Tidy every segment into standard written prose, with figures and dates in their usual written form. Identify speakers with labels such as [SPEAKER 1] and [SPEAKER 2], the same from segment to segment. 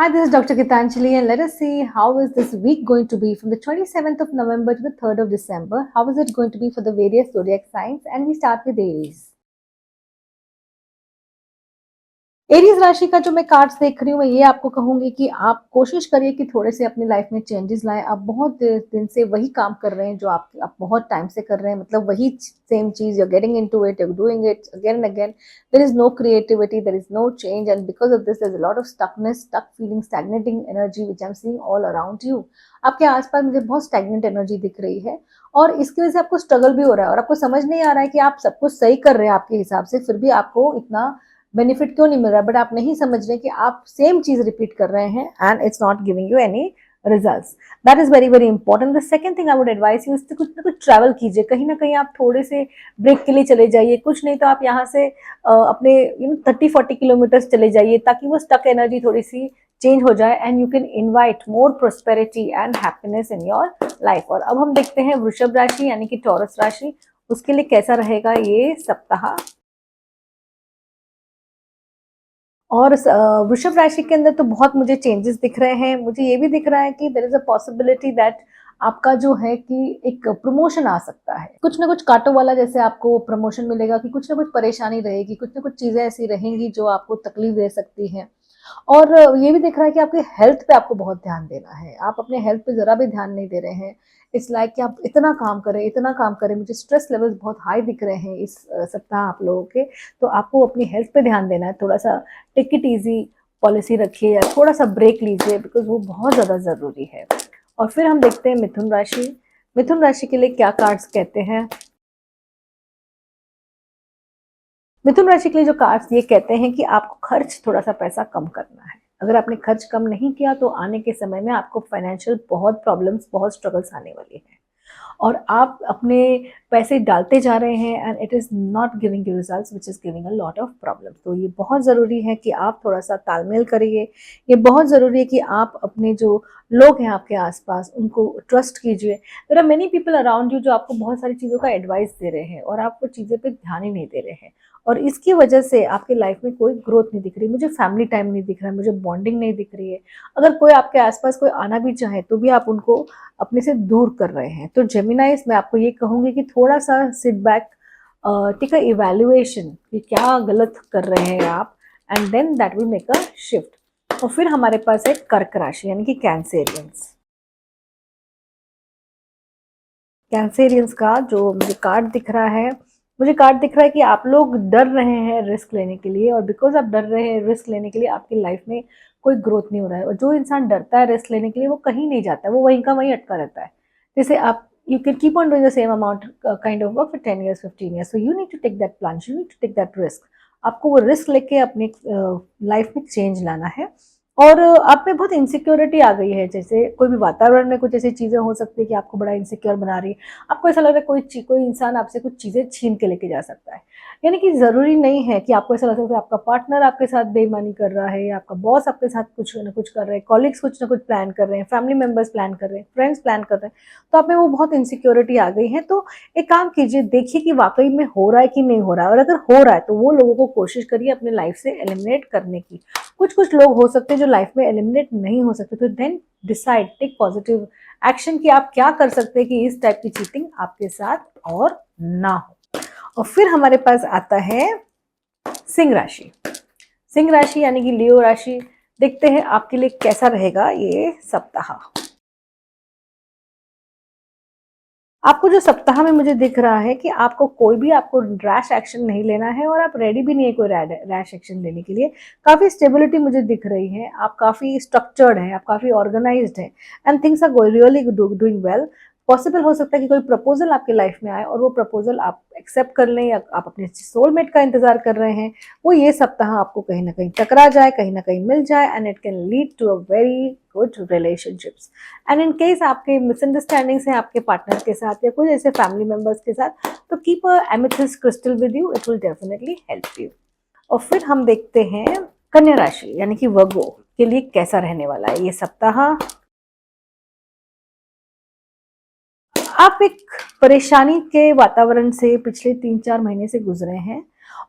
[SPEAKER 1] Hi, this is Dr. Gitanjali, and let us see how is this week going to be from the 27th of November to the 3rd of December. How is it going to be for the various zodiac signs? And we start with Aries. Aries राशि का जो मैं cards देख रही हूँ, मैं ये आपको कहूंगी कि आप कोशिश करिए कि थोड़े से अपनी लाइफ में चेंजेस लाएं। आप बहुत दिन से वही काम कर रहे हैं जो आप बहुत टाइम से कर रहे हैं, मतलब वही सेम चीज, you getting into it, you doing it again and again. There is no creativity, there is no change, and because of this there is a lot of stuckness, stuck feeling, stagnating energy which I am seeing all around you. आपके आसपास मुझे बहुत stagnant energy दिख रही है, और इसकी वजह से आपको स्ट्रगल भी हो रहा है, और आपको समझ नहीं आ रहा है कि आप सब कुछ सही कर रहे हैं आपके हिसाब से, फिर भी आपको इतना बेनिफिट क्यों नहीं मिल रहा है। बट आप नहीं समझ रहे कि आप सेम चीज रिपीट कर रहे हैं and it's not giving you any results. That is very very important. The second thing I would advise you, इससे कुछ ना कुछ ट्रैवल कीजिए, कहीं ना कहीं आप थोड़े से ब्रेक के लिए चले जाइए। कुछ नहीं तो आप यहाँ से अपने 30-40 किलोमीटर चले जाइए, ताकि वो स्टक एनर्जी थोड़ी सी चेंज हो जाए and you can invite more prosperity and happiness in your life. और अब हम देखते हैं वृषभ राशि यानी कि टॉरस राशि, उसके लिए कैसा रहेगा ये सप्ताह। और वृषभ राशि के अंदर तो बहुत मुझे चेंजेस दिख रहे हैं। मुझे ये भी दिख रहा है कि there is a possibility that आपका जो है कि एक प्रमोशन आ सकता है, कुछ ना कुछ कांटों वाला जैसे आपको प्रमोशन मिलेगा, कि कुछ ना कुछ परेशानी रहेगी, कुछ ना कुछ चीजें ऐसी रहेंगी जो आपको तकलीफ दे सकती हैं। और ये भी दिख रहा है कि आपके हेल्थ पे आपको बहुत ध्यान देना है, आप अपने हेल्थ पे जरा भी ध्यान नहीं दे रहे हैं। इट्स लाइक कि आप इतना काम करें, इतना काम करें, मुझे स्ट्रेस लेवल्स बहुत हाई दिख रहे हैं इस सप्ताह आप लोगों के। तो आपको अपनी हेल्थ पे ध्यान देना है, थोड़ा सा टेक इट इजी पॉलिसी रखिए, या थोड़ा सा ब्रेक लीजिए, बिकॉज वो बहुत ज्यादा जरूरी है। और फिर हम देखते हैं मिथुन राशि। मिथुन राशि के लिए क्या कार्ड्स कहते हैं। मिथुन राशि के लिए जो कार्ड्स ये कहते हैं कि आपको खर्च थोड़ा सा पैसा कम करना है। अगर आपने खर्च कम नहीं किया तो आने के समय में आपको फाइनेंशियल बहुत प्रॉब्लम्स, बहुत स्ट्रगल्स आने वाली हैं, और आप अपने पैसे डालते जा रहे हैं and it is not giving you results which is giving a lot of problem. तो ये बहुत ज़रूरी है कि आप थोड़ा सा तालमेल करिए। ये बहुत ज़रूरी है कि आप अपने जो लोग हैं आपके आसपास उनको ट्रस्ट कीजिए। There are many people around you जो आपको बहुत सारी चीज़ों का एडवाइस दे रहे हैं, और आप वो चीज़ें पे ध्यान ही नहीं दे रहे हैं, और इसकी वजह से आपकी लाइफ में कोई ग्रोथ नहीं दिख रही। मुझे फैमिली टाइम नहीं दिख रहा है, मुझे बॉन्डिंग नहीं दिख रही है। अगर कोई आपके आसपास कोई आना भी चाहे तो भी आप उनको अपने से दूर कर रहे हैं। तो जेमिनाइज, मैं आपको ये कहूंगी कि थोड़ा सा sit back, take a evaluation कि क्या गलत कर रहे हैं आप, and then that will make a shift. और फिर हमारे पास है कर्क राशि यानी कि कैंसेरियंस। कैंसेरियंस का जो मुझे कार्ड दिख रहा है, मुझे कार्ड दिख रहा है कि आप लोग डर रहे हैं रिस्क लेने के लिए, और बिकॉज आप डर रहे हैं रिस्क लेने के लिए आपकी लाइफ में कोई ग्रोथ नहीं हो रहा है। और जो इंसान डरता है रिस्क लेने के लिए वो कहीं नहीं जाता है, वो वहीं का वहीं अटका रहता है। जैसे आप, you can keep on doing the same amount kind of work for 10 years 15 years, so you need to take that plunge, you need to take that risk. आपको वो रिस्क लेके अपनी लाइफ में चेंज लाना है। और आप में बहुत इनसिक्योरिटी आ गई है, जैसे कोई भी वातावरण में कुछ ऐसी चीजें हो सकती है कि आपको बड़ा इनसिक्योर बना रही है। आपको ऐसा लग रहा है कोई इंसान आपसे कुछ चीजें छीन के लेके जा सकता है। यानी कि जरूरी नहीं है कि आपको ऐसा लग सकता है आपका पार्टनर आपके साथ बेईमानी कर रहा है, या आपका बॉस आपके साथ कुछ ना कुछ कर रहे हैं, कॉलिग्स कुछ ना कुछ प्लान कर रहे हैं, फैमिली मेंबर्स प्लान कर रहे हैं, फ्रेंड्स प्लान कर रहे हैं। तो आप में वो बहुत इनसिक्योरिटी आ गई है। तो एक काम कीजिए, देखिए कि वाकई में हो रहा है कि नहीं हो रहा है, और अगर हो रहा है तो वो लोगों को कोशिश करिए अपने लाइफ से एलिमिनेट करने की। कुछ कुछ लोग हो सकते हैं जो लाइफ में एलिमिनेट नहीं हो सकते, तो then decide, take positive action कि आप क्या कर सकते हैं कि इस टाइप की चीटिंग आपके साथ और ना हो। और फिर हमारे पास आता है सिंह राशि। सिंह राशि यानी कि लियो राशि। देखते हैं आपके लिए कैसा रहेगा ये सप्ताह। आपको जो सप्ताह में मुझे दिख रहा है कि आपको कोई भी आपको रैश एक्शन नहीं लेना है, और आप रेडी भी नहीं है कोई रैश एक्शन लेने के लिए। काफी स्टेबिलिटी मुझे दिख रही है, आप काफी स्ट्रक्चर्ड हैं, आप काफी ऑर्गेनाइज्ड हैं, and things are really doing well. Possible हो सकता है कि कोई प्रपोजल आपके लाइफ में आए, और वो प्रपोजल आप एक्सेप्ट कर लें, या आप अपने सोलमेट का इंतजार कर रहे हैं, वो ये सप्ताह आपको कहीं ना कहीं टकरा जाए, कहीं ना कहीं मिल जाए, and it can lead to a very good relationships. And in case आपके मिसअंडरस्टैंडिंग्स हैं आपके पार्टनर के साथ या कुछ ऐसे फैमिली मेंबर्स के साथ, तो keep a amethyst crystal with you, it will definitely help you. और फिर हम देखते हैं कन्या राशि यानी कि वर्गो के लिए कैसा रहने वाला है ये सप्ताह। आप एक परेशानी के वातावरण से पिछले 3-4 महीने से गुजरे हैं,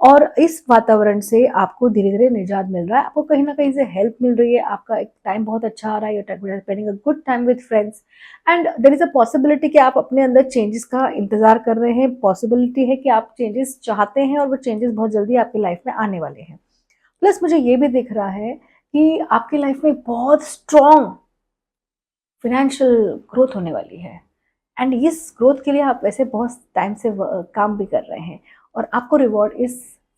[SPEAKER 1] और इस वातावरण से आपको धीरे-धीरे निजात मिल रहा है, आपको कहीं न कहीं से हेल्प मिल रही है, आपका एक टाइम बहुत अच्छा आ रहा है, you are spending a good time with friends and there is a possibility कि आप अपने अंदर चेंजेस का इंतज़ार कर रहे हैं, पॉसिबिलिटी है कि आप चेंजेस चाहते हैं और वो चेंजेस बहुत जल्दी आपकी लाइफ में आने वाले हैं। प्लस मुझे ये भी दिख रहा है कि आपकी लाइफ में बहुत स्ट्रॉन्ग फाइनेंशियल ग्रोथ होने वाली है एंड इस ग्रोथ के लिए आप वैसे बहुत टाइम से काम भी कर रहे हैं और आपको रिवॉर्ड इस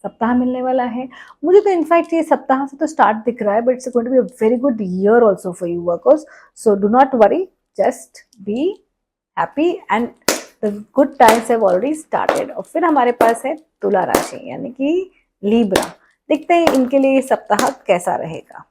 [SPEAKER 1] सप्ताह मिलने वाला है। मुझे तो इनफैक्ट ये सप्ताह से तो स्टार्ट दिख रहा है but it's going to be a very good year also for you workers, so do not worry, just be happy and the good times have already started. और फिर हमारे पास है तुला राशि यानी कि लीब्रा। देखते हैं इनके लिए ये सप्ताह कैसा रहेगा।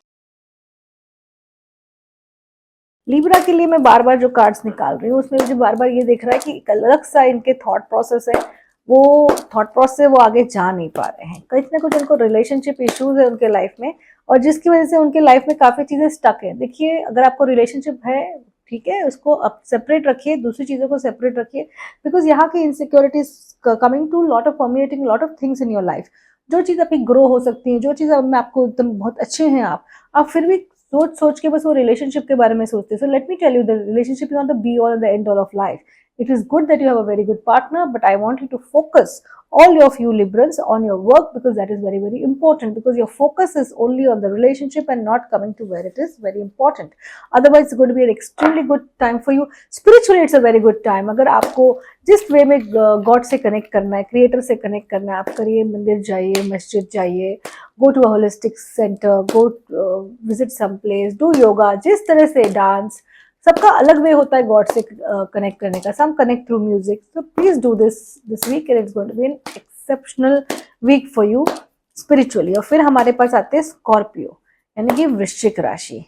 [SPEAKER 1] लिब्रा के लिए मैं बार बार जो कार्ड्स निकाल रही हूँ उसमें मुझे बार बार ये दिख रहा है कि एक अलग सा इनके थॉट प्रोसेस है, वो थॉट प्रोसेस से वो आगे जा नहीं पा रहे हैं, कुछ ना कुछ उनको रिलेशनशिप इश्यूज है उनके लाइफ में और जिसकी वजह से उनके लाइफ में काफ़ी चीज़ें स्टक है। देखिए अगर आपको रिलेशनशिप है ठीक है, उसको आप सेपरेट रखिए, दूसरी चीज़ों को सेपरेट रखिए, बिकॉज यहाँ की insecurities coming to lot of permeating lot of things in your life. जो चीज़ आपकी ग्रो हो सकती है, जो चीज़ में आपको एकदम बहुत अच्छे हैं आप फिर भी सोच सोच के बस वो रिलेशनशिप के बारे में सोचते हैं। So let me tell you, the relationship is not the be all the end all of life. It is good that you have a very good partner, but I want you to focus all of you Librans on your work because that is very very important, because your focus is only on the relationship and not coming to where it is very important. Otherwise it's going to be an extremely good time for you. Spiritually it's a very good time. अगर आपको जिस वे में God से connect करना है, creator से connect करना है, आप करिए, मंदिर जाइए, मस्जिद जाइए, go to a holistic centre, go visit some place, do yoga, जिस तरह से डांस, सबका अलग वे होता है गॉड से कनेक्ट करने का। Some connect through music, so please do this week and it's going to be an exceptional week for you spiritually. और फिर हमारे पास आते हैं स्कॉर्पियो यानी कि वृश्चिक राशि।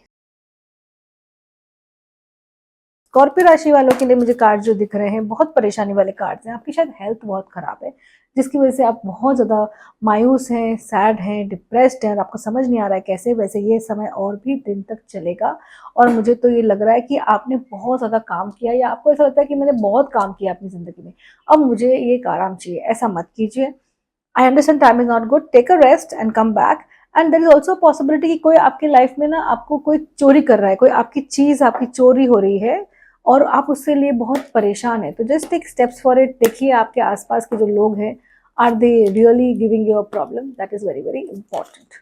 [SPEAKER 1] स्कॉर्पियो राशि वालों के लिए मुझे कार्ड जो दिख रहे हैं बहुत परेशानी वाले कार्ड्स हैं। आपकी शायद हेल्थ बहुत खराब है जिसकी वजह से आप बहुत ज़्यादा मायूस हैं, सैड हैं, डिप्रेस्ड हैं और आपको समझ नहीं आ रहा है कैसे। वैसे ये समय और भी दिन तक चलेगा और मुझे तो ये लग रहा है कि आपने बहुत ज़्यादा काम किया या आपको ऐसा लगता है कि मैंने बहुत काम किया अपनी ज़िंदगी में, अब मुझे ये एक आराम चाहिए। ऐसा मत कीजिए। I understand time is not good, take a rest and come back. And there is also possibility कि कोई आपकी लाइफ में ना आपको कोई चोरी कर रहा है, कोई आपकी चीज आपकी चोरी हो रही है और आप उसके लिए बहुत परेशान है। तो just take steps for it. देखिए आपके आसपास के जो लोग हैं, are they really giving you a problem, that is very very important.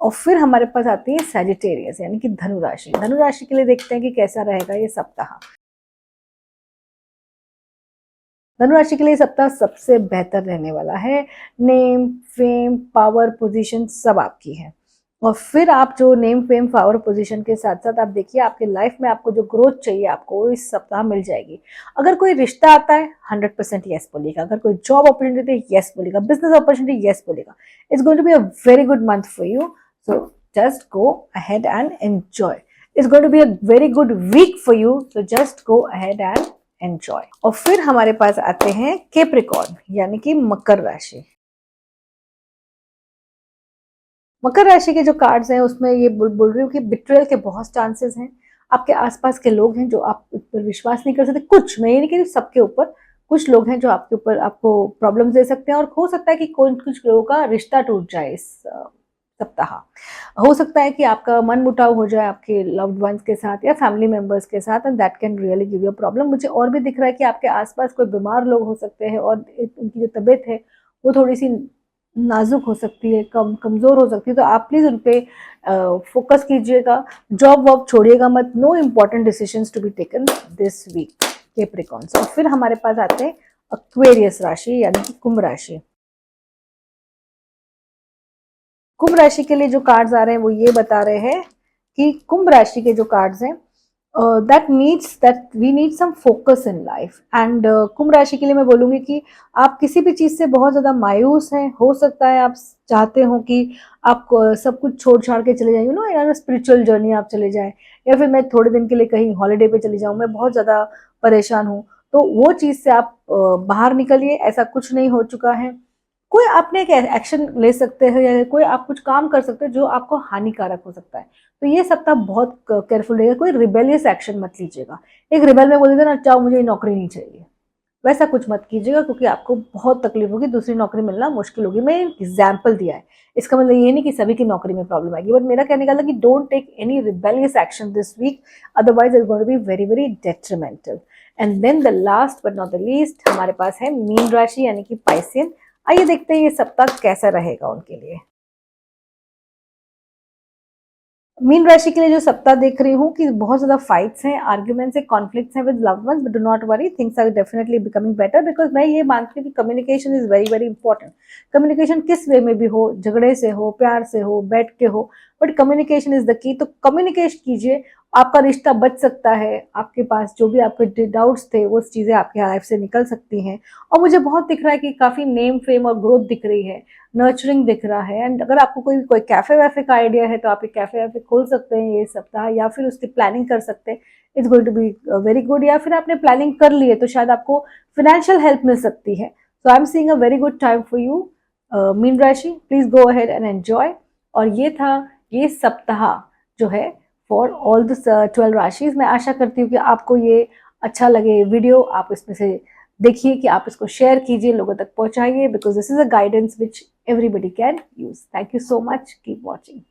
[SPEAKER 1] और फिर हमारे पास आती है सैजिटेरियस यानी कि धनु राशि। धनु राशि के लिए देखते हैं कि कैसा रहेगा ये सप्ताह। धनुराशि के लिए सप्ताह सबसे बेहतर रहने वाला है। नेम, फेम, पावर, पोजीशन सब आपकी है। और फिर आप जो नेम, फेम, पावर, पोजीशन के साथ साथ आप देखिए आपके लाइफ में आपको जो ग्रोथ चाहिए आपको इस सप्ताह मिल जाएगी। अगर कोई रिश्ता आता है 100% यस बोलिएगा, अगर कोई जॉब अपॉर्चुनिटी यस बोलिएगा, बिजनेस अपॉर्चुनिटी यस बोलिएगा। It's going to be a very good month for you, so just go ahead and enjoy. It's going to be a very good week for you, so just go ahead and enjoy. और फिर हमारे पास आते हैं Capricorn यानी कि मकर राशि। मकर राशि के जो कार्ड्स हैं उसमें ये बोल रही हूँ कि बिट्रेयल के बहुत चांसेस हैं। आपके आसपास के लोग हैं जो आप पर विश्वास नहीं कर सकते, कुछ, मैं ये नहीं कह रही सबके ऊपर, कुछ लोग हैं जो आपके ऊपर आपको प्रॉब्लम दे सकते हैं और हो सकता है कि कोई कुछ लोगों का रिश्ता टूट जाए इस सप्ताह। हो सकता है कि आपका मन मुटाव हो जाए आपके लव्ड वंस के साथ या फैमिली मेंबर्स के साथ and that can really give you problem. मुझे और भी दिख रहा है कि आपके आसपास कोई बीमार लोग हो सकते हैं और उनकी जो तबीयत है वो थोड़ी सी नाजुक हो सकती है, कमज़ोर हो सकती है, तो आप प्लीज़ उन पे फोकस कीजिएगा। जॉब वॉब छोड़िएगा मत। No important decisions to be taken this week Capricorns. और फिर हमारे पास आते हैं एक्वेरियस राशि यानी कि कुंभ राशि। कुंभ राशि के लिए जो कार्ड्स आ रहे हैं वो ये बता रहे हैं कि कुंभ राशि के जो कार्ड्स हैं that means that we need some focus in life and Kumbh राशि के लिए मैं बोलूँगी कि आप किसी भी चीज़ से बहुत ज़्यादा मायूस हैं। हो सकता है आप चाहते हो कि आप सब कुछ छोड़ छाड़ के चले जाए, यू नो, यार स्पिरिचुअल जर्नी आप चले जाएं, या फिर मैं थोड़े दिन के लिए कहीं हॉलीडे पे चली जाऊँ, मैं बहुत ज़्यादा परेशान हूँ, तो वो चीज़ से आप बाहर निकलिए। ऐसा कुछ नहीं हो चुका है। कोई आपने एक एक्शन ले सकते हैं या कोई आप कुछ काम कर सकते हैं जो आपको हानिकारक हो सकता है, तो ये सप्ताह बहुत केयरफुल रहेगा। कोई रिबेलियस एक्शन मत लीजिएगा। एक रिबेल में बोल देते ना, चाहो मुझे नौकरी नहीं चाहिए, वैसा कुछ मत कीजिएगा, क्योंकि आपको बहुत तकलीफ होगी, दूसरी नौकरी मिलना मुश्किल होगी। मैं एग्जाम्पल दिया है, इसका मतलब ये नहीं कि सभी की नौकरी में प्रॉब्लम आएगी, बट मेरा कहने का था कि don't take any rebellious action this week, otherwise it's going to be very very detrimental. And then the last but not the least हमारे पास है मीन राशि यानी कि पाइसियन। आइए देखते हैं ये सप्ताह कैसा रहेगा उनके लिए। मीन राशि के लिए जो सप्ताह देख रही हूँ कि बहुत ज्यादा फाइट्स हैं, आर्ग्यूमेंट्स हैं, कॉन्फ्लिक्ट्स हैं with loved ones, but do not worry, things are definitely becoming better, because मैं ये मानती हूँ कि communication is very very important. Communication किस वे में भी हो, झगड़े से हो, प्यार से हो, बैठ के हो, but communication is the key. तो कम्युनिकेट कीजिए, आपका रिश्ता बच सकता है, आपके पास जो भी आपके डाउट्स थे वो चीजें आपकी लाइफ से निकल सकती हैं। और मुझे बहुत दिख रहा है कि काफी नेम फेम और ग्रोथ दिख रही है, नर्चरिंग दिख रहा है। एंड अगर आपको कोई कोई कैफे वैफे का आइडिया है तो आप एक कैफे वैफे खोल सकते हैं ये सप्ताह, या फिर उसकी प्लानिंग कर सकते हैं, it's going to be very good. या फिर आपने प्लानिंग कर ली है तो शायद आपको फाइनेंशियल हेल्प मिल सकती है। So I am seeing a very good time for you Meen राशि, please go ahead and enjoy. और ये था ये सप्ताह जो है फॉर ऑल द 12 राशिज। मैं आशा करती हूँ कि आपको ये अच्छा लगे वीडियो, आप इसमें से देखिए कि आप इसको शेयर कीजिए, लोगों तक पहुंचाइए, because this is a guidance which everybody can use. Thank you so much. Keep watching.